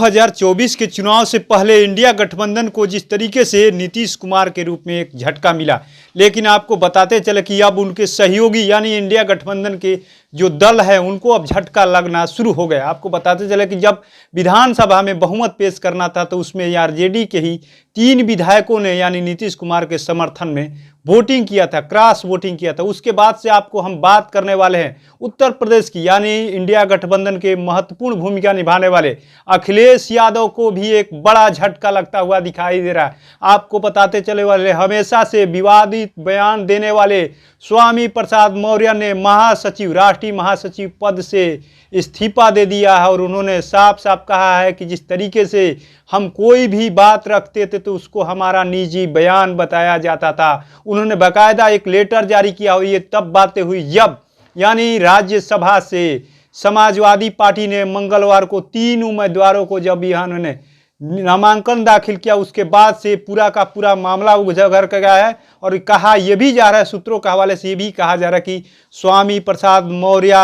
2024 के चुनाव से पहले इंडिया गठबंधन को जिस तरीके से नीतीश कुमार के रूप में एक झटका मिला, लेकिन आपको बताते चले कि अब उनके सहयोगी यानी इंडिया गठबंधन के जो दल है उनको अब झटका लगना शुरू हो गया। आपको बताते चले कि जब विधानसभा में बहुमत पेश करना था तो उसमें आरजेडी के ही 3 विधायकों ने यानी नीतीश कुमार के समर्थन में वोटिंग किया था, क्रॉस वोटिंग किया था। उसके बाद से आपको हम बात करने वाले हैं उत्तर प्रदेश की, यानी इंडिया गठबंधन के महत्वपूर्ण भूमिका निभाने वाले अखिलेश यादव को भी एक बड़ा झटका लगता हुआ दिखाई दे रहा है। आपको बताते चले वाले हमेशा से विवादित बयान देने वाले स्वामी प्रसाद मौर्य ने महासचिव, राष्ट्रीय महासचिव पद से इस्तीफा दे दिया है और उन्होंने साफ साफ कहा है कि जिस तरीके से हम कोई भी बात रखते थे तो उसको हमारा निजी बयान बताया जाता था। उन्होंने बाकायदा एक लेटर जारी किया और ये तब बातें हुई जब यानी राज्यसभा से समाजवादी पार्टी ने मंगलवार को 3 उम्मीदवारों को जब इन्होंने नामांकन दाखिल किया, उसके बाद से पूरा का पूरा मामला उजागर कर गया है। और कहा यह भी जा रहा है, सूत्रों के हवाले से ये भी कहा जा रहा है कि स्वामी प्रसाद मौर्य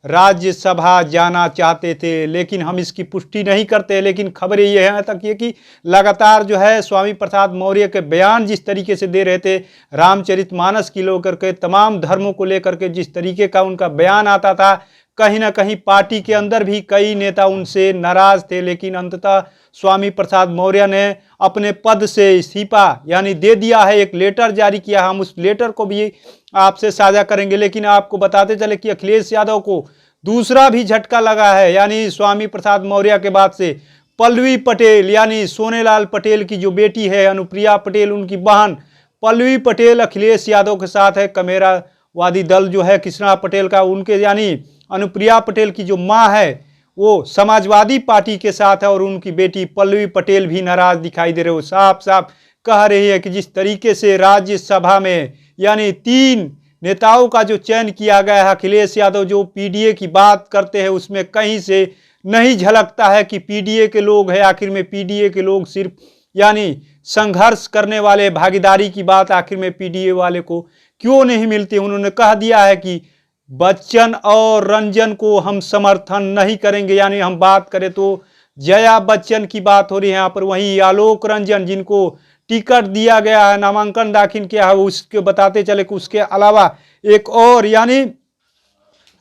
राज्यसभा जाना चाहते थे, लेकिन हम इसकी पुष्टि नहीं करते। लेकिन खबर ये है तक ये कि लगातार जो है स्वामी प्रसाद मौर्य के बयान जिस तरीके से दे रहे थे, रामचरितमानस की लेकर के तमाम धर्मों को लेकर के जिस तरीके का उनका बयान आता था, कहीं ना कहीं पार्टी के अंदर भी कई नेता उनसे नाराज थे। लेकिन अंततः स्वामी प्रसाद मौर्य ने अपने पद से इस्तीफा यानी दे दिया है, एक लेटर जारी किया। हम उस लेटर को भी आपसे साझा करेंगे। लेकिन आपको बताते चले कि अखिलेश यादव को दूसरा भी झटका लगा है, यानी स्वामी प्रसाद मौर्य के बाद से पल्लवी पटेल यानी सोनेलाल पटेल की जो बेटी है अनुप्रिया पटेल, उनकी बहन पल्लवी पटेल अखिलेश यादव के साथ है। कमेरावादी दल जो है कृष्णा पटेल का, उनके यानी अनुप्रिया पटेल की जो मां है वो समाजवादी पार्टी के साथ है और उनकी बेटी पल्लवी पटेल भी नाराज दिखाई दे रहे हो। साफ साफ कह रही है कि जिस तरीके से राज्यसभा में यानी 3 नेताओं का जो चयन किया गया है, अखिलेश यादव जो पीडीए की बात करते हैं उसमें कहीं से नहीं झलकता है कि पीडीए के लोग हैं। आखिर में पीडीए के लोग सिर्फ यानी संघर्ष करने वाले, भागीदारी की बात आखिर में पीडीए वाले को क्यों नहीं मिलती। उन्होंने कह दिया है कि बच्चन और रंजन को हम समर्थन नहीं करेंगे, यानी हम बात करें तो जया बच्चन की बात हो रही है यहाँ पर। वहीं आलोक रंजन जिनको टिकट दिया गया है, नामांकन दाखिल किया है, उसके बताते चले कि उसके अलावा एक और यानी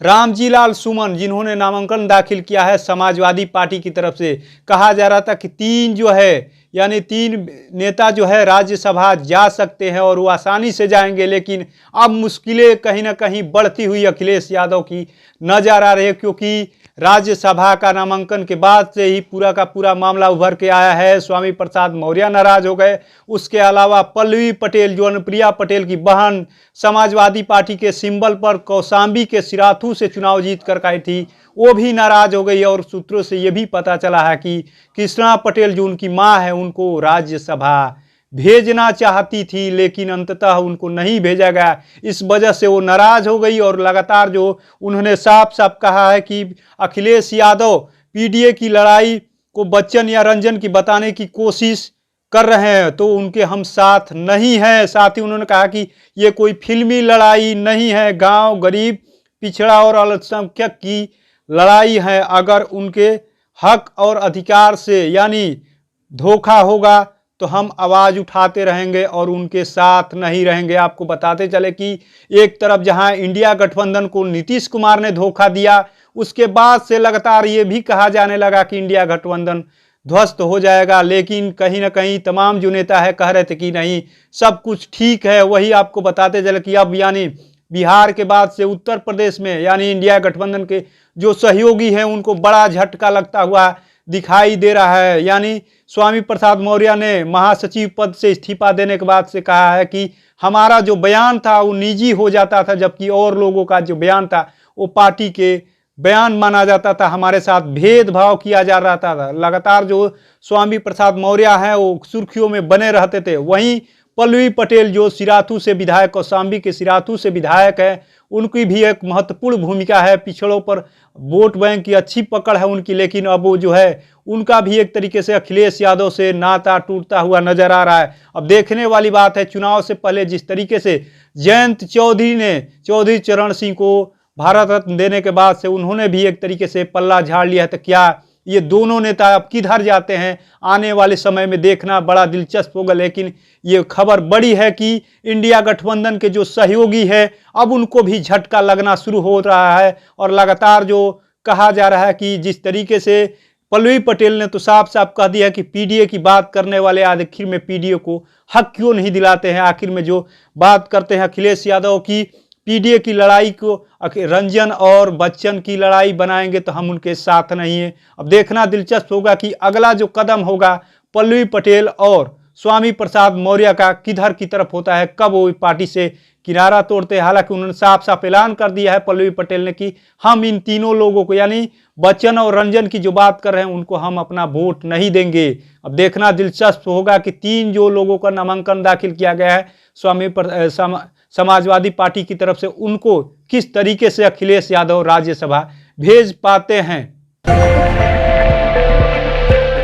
रामजी लाल सुमन जिन्होंने नामांकन दाखिल किया है समाजवादी पार्टी की तरफ से। कहा जा रहा था कि 3 जो है यानी 3 नेता जो है राज्यसभा जा सकते हैं और वो आसानी से जाएंगे, लेकिन अब मुश्किलें कहीं ना कहीं बढ़ती हुई अखिलेश यादव की नजर आ रही है, क्योंकि राज्यसभा का नामांकन के बाद से ही पूरा का पूरा मामला उभर के आया है। स्वामी प्रसाद मौर्य नाराज हो गए, उसके अलावा पल्लवी पटेल जो अनुप्रिया पटेल की बहन समाजवादी पार्टी के सिंबल पर कौशाम्बी के सिराथू से चुनाव जीत कर आई थी, वो भी नाराज हो गई। और सूत्रों से ये भी पता चला है कि कृष्णा पटेल जो उनकी मां है उनको राज्यसभा भेजना चाहती थी, लेकिन अंततः उनको नहीं भेजा गया। इस वजह से वो नाराज हो गई और लगातार जो उन्होंने साफ साफ कहा है कि अखिलेश यादव पीडीए की लड़ाई को बच्चन या रंजन की बताने की कोशिश कर रहे हैं तो उनके हम साथ नहीं हैं। साथ ही उन्होंने कहा कि ये कोई फिल्मी लड़ाई नहीं है, गांव गरीब पिछड़ा और अल्पसंख्यक की लड़ाई है। अगर उनके हक और अधिकार से यानी धोखा होगा तो हम आवाज़ उठाते रहेंगे और उनके साथ नहीं रहेंगे। आपको बताते चले कि एक तरफ जहां इंडिया गठबंधन को नीतीश कुमार ने धोखा दिया, उसके बाद से लगातार ये भी कहा जाने लगा कि इंडिया गठबंधन ध्वस्त हो जाएगा, लेकिन कहीं ना कहीं तमाम जो नेता है कह रहे थे कि नहीं सब कुछ ठीक है। वही आपको बताते चले कि अब यानी बिहार के बाद से उत्तर प्रदेश में यानी इंडिया गठबंधन के जो सहयोगी हैं उनको बड़ा झटका लगता हुआ दिखाई दे रहा है। यानी स्वामी प्रसाद मौर्य ने महासचिव पद से इस्तीफा देने के बाद से कहा है कि हमारा जो बयान था वो निजी हो जाता था, जबकि और लोगों का जो बयान था वो पार्टी के बयान माना जाता था, हमारे साथ भेदभाव किया जा रहा था। लगातार जो स्वामी प्रसाद मौर्य हैं वो सुर्खियों में बने रहते थे। वहीं पल्लवी पटेल जो सिराथू से विधायक, कौशाम्बी के सिराथू से विधायक है, उनकी भी एक महत्वपूर्ण भूमिका है। पिछड़ों पर वोट बैंक की अच्छी पकड़ है उनकी, लेकिन अब वो जो है उनका भी एक तरीके से अखिलेश यादव से नाता टूटता हुआ नजर आ रहा है। अब देखने वाली बात है चुनाव से पहले जिस तरीके से जयंत चौधरी ने चौधरी चरण सिंह को भारत रत्न देने के बाद से उन्होंने भी एक तरीके से पल्ला झाड़ लिया है, तो क्या ये दोनों नेता अब किधर जाते हैं आने वाले समय में देखना बड़ा दिलचस्प होगा। लेकिन ये खबर बड़ी है कि इंडिया गठबंधन के जो सहयोगी है अब उनको भी झटका लगना शुरू हो रहा है। और लगातार जो कहा जा रहा है कि जिस तरीके से पल्लवी पटेल ने तो साफ साफ कह दिया कि पीडीए की बात करने वाले आखिर में पीडीए को हक क्यों नहीं दिलाते हैं। आखिर में जो बात करते हैं अखिलेश यादव की पीडीए की लड़ाई को रंजन और बच्चन की लड़ाई बनाएंगे तो हम उनके साथ नहीं हैं। अब देखना दिलचस्प होगा कि अगला जो कदम होगा पल्लवी पटेल और स्वामी प्रसाद मौर्य का किधर की तरफ होता है, कब वो पार्टी से किनारा तोड़ते हैं। हालांकि उन्होंने साफ साफ ऐलान कर दिया है पल्लवी पटेल ने कि हम इन तीनों लोगों को यानी बच्चन और रंजन की जो बात कर रहे हैं उनको हम अपना वोट नहीं देंगे। अब देखना दिलचस्प होगा कि तीन जो लोगों का नामांकन दाखिल किया गया है समाजवादी पार्टी की तरफ से, उनको किस तरीके से अखिलेश यादव राज्यसभा भेज पाते हैं।